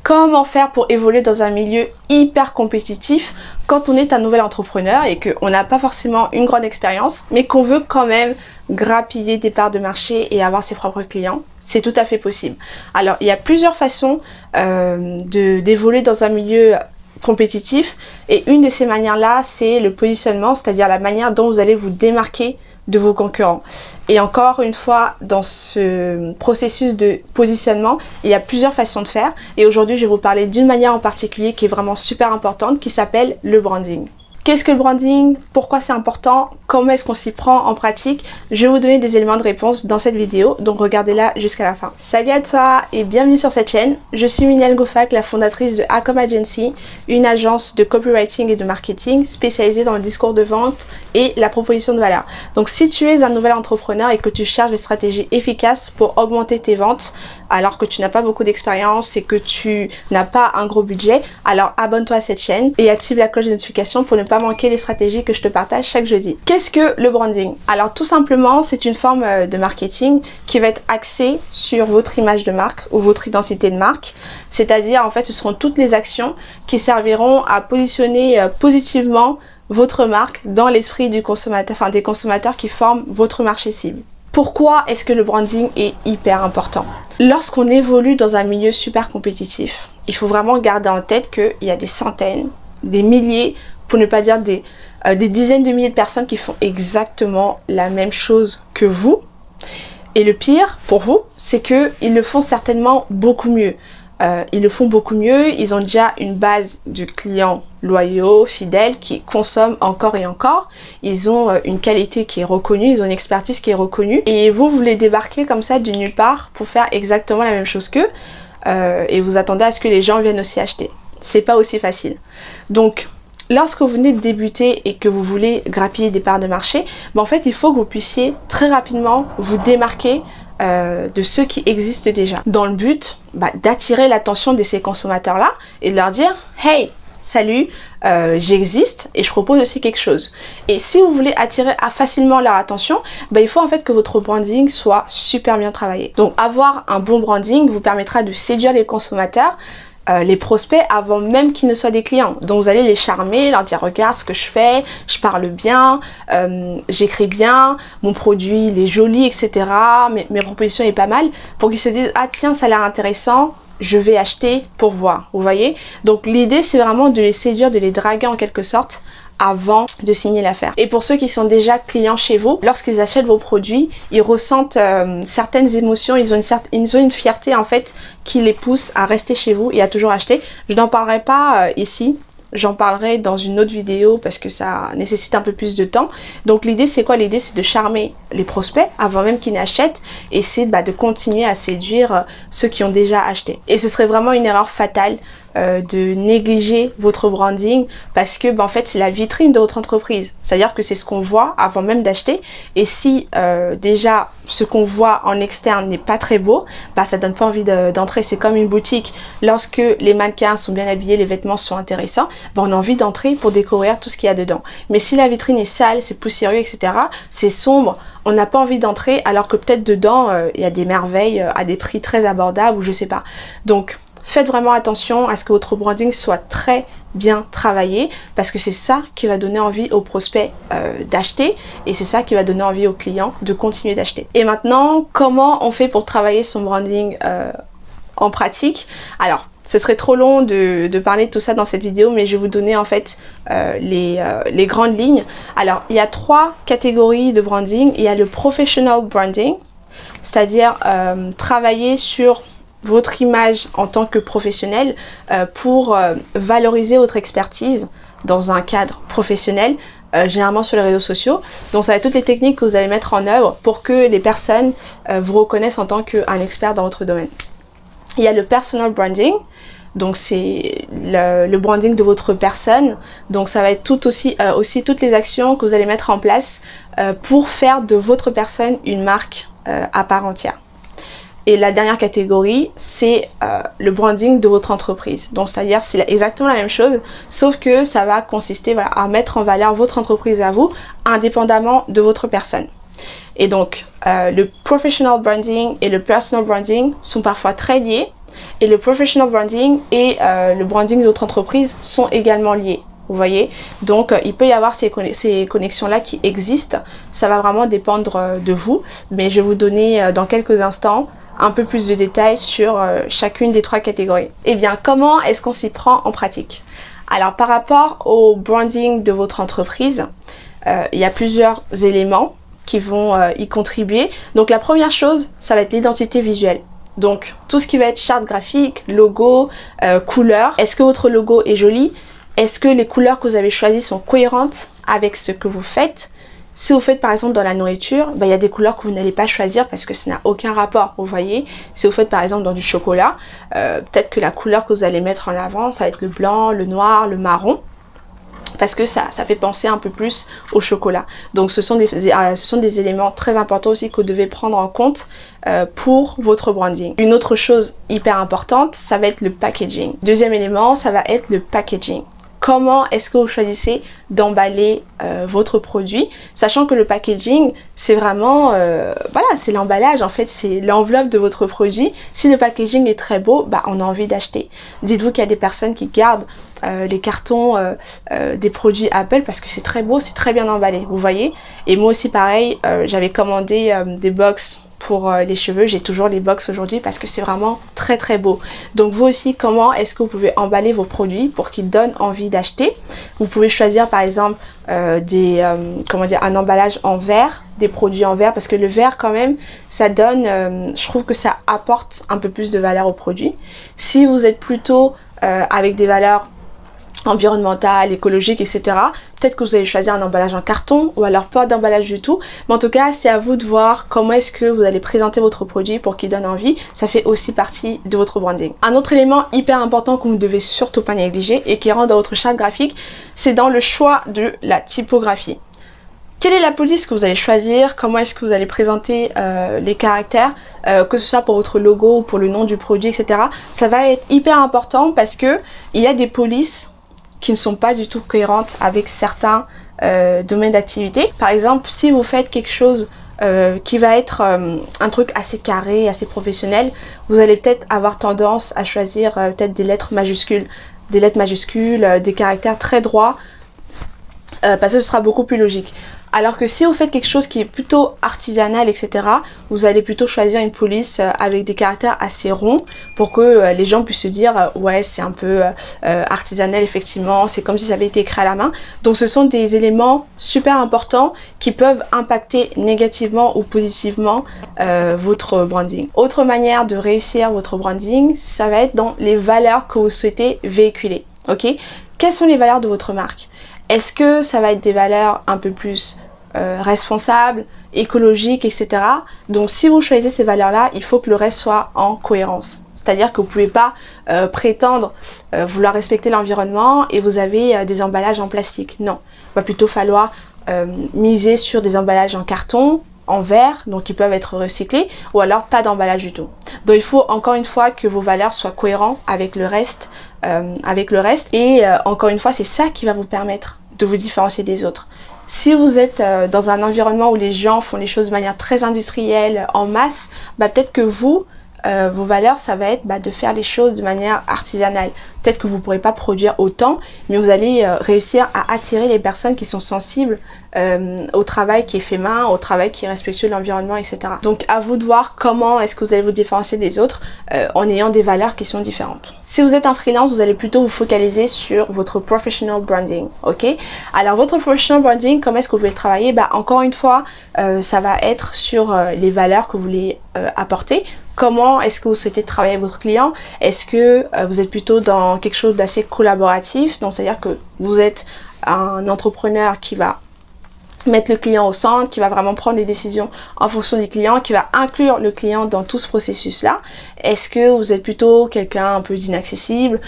Comment faire pour évoluer dans un milieu hyper compétitif quand on est un nouvel entrepreneur et qu'on n'a pas forcément une grande expérience, mais qu'on veut quand même grappiller des parts de marché et avoir ses propres clients? C'est tout à fait possible. Alors, il y a plusieurs façons d'évoluer dans un milieu compétitif, et une de ces manières-là, c'est le positionnement, c'est-à-dire la manière dont vous allez vous démarquer de vos concurrents. Et encore une fois, dans ce processus de positionnement, il y a plusieurs façons de faire. Et aujourd'hui, je vais vous parler d'une manière en particulier qui est vraiment super importante, qui s'appelle le branding. Qu'est-ce que le branding? Pourquoi c'est important? Comment est-ce qu'on s'y prend en pratique? Je vais vous donner des éléments de réponse dans cette vidéo, donc regardez-la jusqu'à la fin. Salut à toi et bienvenue sur cette chaîne. Je suis Miniel Goufak, la fondatrice de Acom Agency, une agence de copywriting et de marketing spécialisée dans le discours de vente et la proposition de valeur. Donc si tu es un nouvel entrepreneur et que tu cherches des stratégies efficaces pour augmenter tes ventes, alors que tu n'as pas beaucoup d'expérience et que tu n'as pas un gros budget, alors abonne-toi à cette chaîne et active la cloche de notification pour ne pas manquer les stratégies que je te partage chaque jeudi. Qu'est-ce que le branding? Alors tout simplement, c'est une forme de marketing qui va être axée sur votre image de marque ou votre identité de marque. C'est-à-dire, en fait, ce seront toutes les actions qui serviront à positionner positivement votre marque dans l'esprit du consommateur, enfin des consommateurs qui forment votre marché cible. Pourquoi est-ce que le branding est hyper important? Lorsqu'on évolue dans un milieu super compétitif, il faut vraiment garder en tête qu'il y a des centaines, des milliers, pour ne pas dire des dizaines de milliers de personnes qui font exactement la même chose que vous. Et le pire pour vous, c'est qu'ils le font certainement beaucoup mieux. Ils le font beaucoup mieux, ils ont déjà une base de clients loyaux, fidèles, qui consomment encore et encore. Ils ont une qualité qui est reconnue, ils ont une expertise qui est reconnue. Et vous voulez débarquer comme ça de nulle part pour faire exactement la même chose qu'eux. Et vous attendez à ce que les gens viennent aussi acheter. C'est pas aussi facile. Donc, lorsque vous venez de débuter et que vous voulez grappiller des parts de marché, en fait, il faut que vous puissiez très rapidement vous démarquer de ceux qui existent déjà, dans le but d'attirer l'attention de ces consommateurs-là et de leur dire « Hey, salut, j'existe et je propose aussi quelque chose ». Et si vous voulez attirer facilement leur attention, il faut en fait que votre branding soit super bien travaillé. Donc avoir un bon branding vous permettra de séduire les consommateurs, les prospects avant même qu'ils ne soient des clients. Donc vous allez les charmer, leur dire regarde ce que je fais, je parle bien, j'écris bien, mon produit il est joli, etc. Mes propositions est pas mal, pour qu'ils se disent ah tiens ça a l'air intéressant, je vais acheter pour voir, vous voyez. Donc l'idée c'est vraiment de les séduire, de les draguer en quelque sorte avant de signer l'affaire. Et pour ceux qui sont déjà clients chez vous, lorsqu'ils achètent vos produits, ils ressentent certaines émotions, ils ont une fierté en fait qui les pousse à rester chez vous et à toujours acheter. Je n'en parlerai pas ici. J'en parlerai dans une autre vidéo parce que ça nécessite un peu plus de temps. Donc l'idée c'est quoi? L'idée c'est de charmer les prospects avant même qu'ils n'achètent et c'est de continuer à séduire ceux qui ont déjà acheté. Et ce serait vraiment une erreur fatale de négliger votre branding parce que en fait c'est la vitrine de votre entreprise. C'est-à-dire que c'est ce qu'on voit avant même d'acheter et si déjà ce qu'on voit en externe n'est pas très beau, ça donne pas envie d'entrer. C'est comme une boutique. Lorsque les mannequins sont bien habillés, les vêtements sont intéressants, on a envie d'entrer pour découvrir tout ce qu'il y a dedans. Mais si la vitrine est sale, c'est poussiéreux, etc., c'est sombre, on n'a pas envie d'entrer alors que peut-être dedans il y a des merveilles à des prix très abordables ou je sais pas. Donc faites vraiment attention à ce que votre branding soit très bien travaillé parce que c'est ça qui va donner envie aux prospects d'acheter et c'est ça qui va donner envie aux clients de continuer d'acheter. Et maintenant, comment on fait pour travailler son branding en pratique? Alors, ce serait trop long de parler de tout ça dans cette vidéo, mais je vais vous donner en fait les grandes lignes. Alors, il y a 3 catégories de branding. Il y a le professional branding, c'est-à-dire travailler sur votre image en tant que professionnel pour valoriser votre expertise dans un cadre professionnel, généralement sur les réseaux sociaux. Donc ça va être toutes les techniques que vous allez mettre en œuvre pour que les personnes vous reconnaissent en tant qu'un expert dans votre domaine. Il y a le personal branding, donc c'est le branding de votre personne. Donc ça va être aussi toutes les actions que vous allez mettre en place pour faire de votre personne une marque à part entière. Et la dernière catégorie, c'est le branding de votre entreprise. Donc, c'est-à-dire, c'est exactement la même chose, sauf que ça va consister à mettre en valeur votre entreprise à vous, indépendamment de votre personne. Et donc, le professional branding et le personal branding sont parfois très liés. Et le professional branding et le branding de votre entreprise sont également liés. Vous voyez, donc il peut y avoir ces connexions-là qui existent. Ça va vraiment dépendre de vous, mais je vais vous donner dans quelques instants un peu plus de détails sur chacune des 3 catégories. Eh bien, comment est-ce qu'on s'y prend en pratique? Alors, par rapport au branding de votre entreprise, il y a plusieurs éléments qui vont y contribuer. Donc, la première chose, ça va être l'identité visuelle. Donc, tout ce qui va être charte graphique, logo, couleur. Est-ce que votre logo est joli? Est-ce que les couleurs que vous avez choisies sont cohérentes avec ce que vous faites? Si vous faites par exemple dans la nourriture, il y a des couleurs que vous n'allez pas choisir parce que ça n'a aucun rapport, vous voyez. Si vous faites par exemple dans du chocolat, peut-être que la couleur que vous allez mettre en avant, ça va être le blanc, le noir, le marron. Parce que ça fait penser un peu plus au chocolat. Donc ce sont des éléments très importants aussi que vous devez prendre en compte pour votre branding. Une autre chose hyper importante, ça va être le packaging. Deuxième élément, ça va être le packaging. Comment est-ce que vous choisissez d'emballer votre produit, sachant que le packaging, c'est vraiment, voilà, c'est l'emballage, en fait, c'est l'enveloppe de votre produit. Si le packaging est très beau, on a envie d'acheter. Dites-vous qu'il y a des personnes qui gardent les cartons des produits Apple parce que c'est très beau, c'est très bien emballé, vous voyez. Et moi aussi, pareil, j'avais commandé des box pour les cheveux, j'ai toujours les box aujourd'hui parce que c'est vraiment très très beau. Donc vous aussi, comment est-ce que vous pouvez emballer vos produits pour qu'ils donnent envie d'acheter? Vous pouvez choisir par exemple un emballage en verre, des produits en verre, parce que le verre quand même, ça donne, je trouve que ça apporte un peu plus de valeur au produit. Si vous êtes plutôt avec des valeurs environnementale, écologique, etc. Peut-être que vous allez choisir un emballage en carton ou alors pas d'emballage du tout. Mais en tout cas, c'est à vous de voir comment est-ce que vous allez présenter votre produit pour qu'il donne envie. Ça fait aussi partie de votre branding. Un autre élément hyper important que vous ne devez surtout pas négliger et qui rentre dans votre charte graphique, c'est dans le choix de la typographie. Quelle est la police que vous allez choisir? Comment est-ce que vous allez présenter les caractères, que ce soit pour votre logo ou pour le nom du produit, etc. Ça va être hyper important parce que il y a des polices qui ne sont pas du tout cohérentes avec certains domaines d'activité. Par exemple, si vous faites quelque chose qui va être un truc assez carré, assez professionnel, vous allez peut-être avoir tendance à choisir peut-être des lettres majuscules, des caractères très droits, parce que ce sera beaucoup plus logique. Alors que si vous faites quelque chose qui est plutôt artisanal, etc., vous allez plutôt choisir une police avec des caractères assez ronds pour que les gens puissent se dire ouais, c'est un peu artisanal, effectivement, c'est comme si ça avait été écrit à la main. Donc ce sont des éléments super importants qui peuvent impacter négativement ou positivement votre branding. Autre manière de réussir votre branding, ça va être dans les valeurs que vous souhaitez véhiculer. Ok? Quelles sont les valeurs de votre marque? Est-ce que ça va être des valeurs un peu plus responsables, écologiques, etc. Donc si vous choisissez ces valeurs-là, il faut que le reste soit en cohérence. C'est-à-dire que vous ne pouvez pas prétendre vouloir respecter l'environnement et vous avez des emballages en plastique. Non, il va plutôt falloir miser sur des emballages en carton, en verre, donc ils peuvent être recyclés, ou alors pas d'emballage du tout. Donc il faut encore une fois que vos valeurs soient cohérentes avec le reste, et encore une fois, c'est ça qui va vous permettre de vous différencier des autres. Si vous êtes dans un environnement où les gens font les choses de manière très industrielle, en masse, peut-être que vos valeurs, ça va être de faire les choses de manière artisanale. Peut-être que vous ne pourrez pas produire autant, mais vous allez réussir à attirer les personnes qui sont sensibles au travail qui est fait main, au travail qui est respectueux de l'environnement, etc. Donc à vous de voir comment est-ce que vous allez vous différencier des autres en ayant des valeurs qui sont différentes. Si vous êtes un freelance, vous allez plutôt vous focaliser sur votre professional branding, ok? Alors votre professional branding, comment est-ce que vous pouvez le travailler? Encore une fois, ça va être sur les valeurs que vous voulez apporter. Comment est-ce que vous souhaitez travailler avec votre client? Est-ce que vous êtes plutôt dans quelque chose d'assez collaboratif? Donc c'est-à-dire que vous êtes un entrepreneur qui va mettre le client au centre, qui va vraiment prendre les décisions en fonction du client, qui va inclure le client dans tout ce processus-là. Est-ce que vous êtes plutôt quelqu'un un peu d'inaccessible?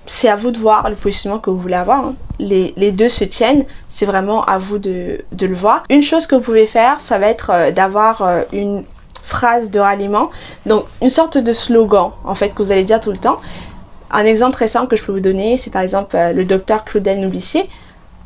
C'est à vous de voir le positionnement que vous voulez avoir. Hein. Les deux se tiennent, c'est vraiment à vous de le voir. Une chose que vous pouvez faire, ça va être d'avoir une phrase de ralliement, donc une sorte de slogan en fait que vous allez dire tout le temps. Un exemple très simple que je peux vous donner, c'est par exemple le docteur Claudel Noubicier.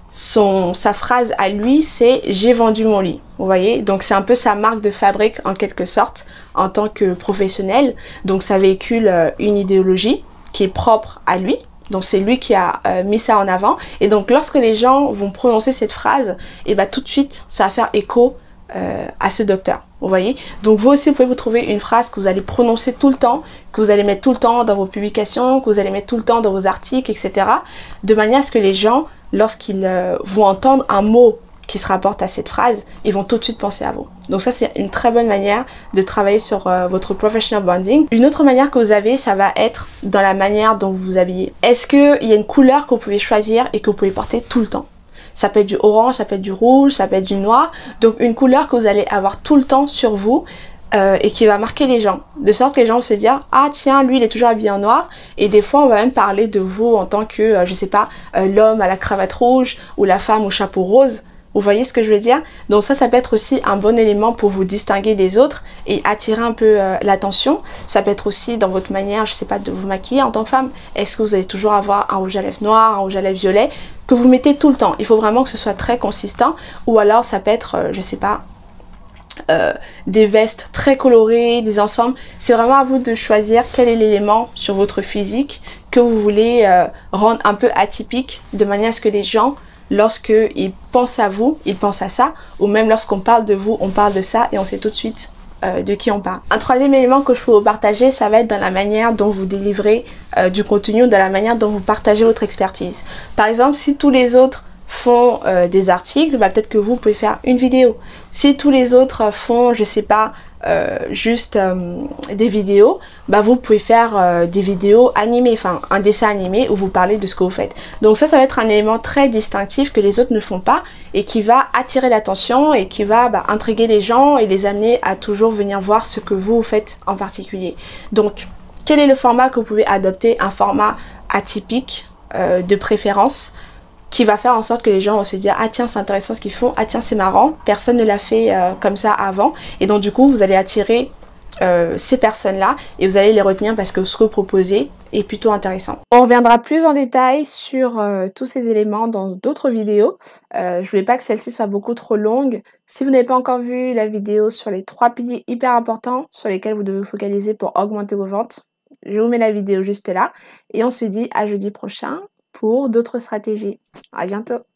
sa phrase à lui, c'est « j'ai vendu mon lit ». Vous voyez? Donc c'est un peu sa marque de fabrique en quelque sorte en tant que professionnel. Donc ça véhicule une idéologie qui est propre à lui. Donc c'est lui qui a mis ça en avant. Et donc lorsque les gens vont prononcer cette phrase, et bah tout de suite ça va faire écho à ce docteur. Vous voyez? Donc vous aussi vous pouvez vous trouver une phrase que vous allez prononcer tout le temps, que vous allez mettre tout le temps dans vos publications, que vous allez mettre tout le temps dans vos articles, etc. De manière à ce que les gens, lorsqu'ils vont entendre un mot qui se rapporte à cette phrase, ils vont tout de suite penser à vous. Donc ça c'est une très bonne manière de travailler sur votre professional branding. Une autre manière que vous avez, ça va être dans la manière dont vous vous habillez. Est-ce qu'il y a une couleur que vous pouvez choisir et que vous pouvez porter tout le temps? Ça peut être du orange, ça peut être du rouge, ça peut être du noir. Donc une couleur que vous allez avoir tout le temps sur vous et qui va marquer les gens. De sorte que les gens vont se dire « Ah tiens, lui il est toujours habillé en noir ». Et des fois on va même parler de vous en tant que, je sais pas, l'homme à la cravate rouge ou la femme au chapeau rose. Vous voyez ce que je veux dire? Donc ça peut être aussi un bon élément pour vous distinguer des autres et attirer un peu l'attention. Ça peut être aussi dans votre manière, je sais pas, de vous maquiller en tant que femme. Est-ce que vous allez toujours avoir un rouge à lèvres noir, un rouge à lèvres violet que vous mettez tout le temps? Il faut vraiment que ce soit très consistant. Ou alors ça peut être, je sais pas, des vestes très colorées, des ensembles. C'est vraiment à vous de choisir quel est l'élément sur votre physique que vous voulez rendre un peu atypique de manière à ce que les gens, lorsqu'ils pensent à vous, ils pensent à ça, ou même lorsqu'on parle de vous, on parle de ça et on sait tout de suite de qui on parle. Un troisième élément que je peux vous partager, ça va être dans la manière dont vous délivrez du contenu ou dans la manière dont vous partagez votre expertise. Par exemple, si tous les autres font des articles, bah, peut-être que vous pouvez faire une vidéo. Si tous les autres font, je sais pas, juste des vidéos, bah vous pouvez faire des vidéos animées, enfin un dessin animé où vous parlez de ce que vous faites. Donc ça va être un élément très distinctif que les autres ne font pas et qui va attirer l'attention et qui va intriguer les gens et les amener à toujours venir voir ce que vous faites en particulier. Donc quel est le format que vous pouvez adopter? Un format atypique de préférence, qui va faire en sorte que les gens vont se dire « Ah tiens, c'est intéressant ce qu'ils font, ah tiens, c'est marrant, personne ne l'a fait comme ça avant ». Et donc du coup, vous allez attirer ces personnes-là et vous allez les retenir parce que ce que vous proposez est plutôt intéressant. On reviendra plus en détail sur tous ces éléments dans d'autres vidéos. Je voulais pas que celle-ci soit beaucoup trop longue. Si vous n'avez pas encore vu la vidéo sur les 3 piliers hyper importants sur lesquels vous devez vous focaliser pour augmenter vos ventes, je vous mets la vidéo juste là. Et on se dit à jeudi prochain pour d'autres stratégies. À bientôt!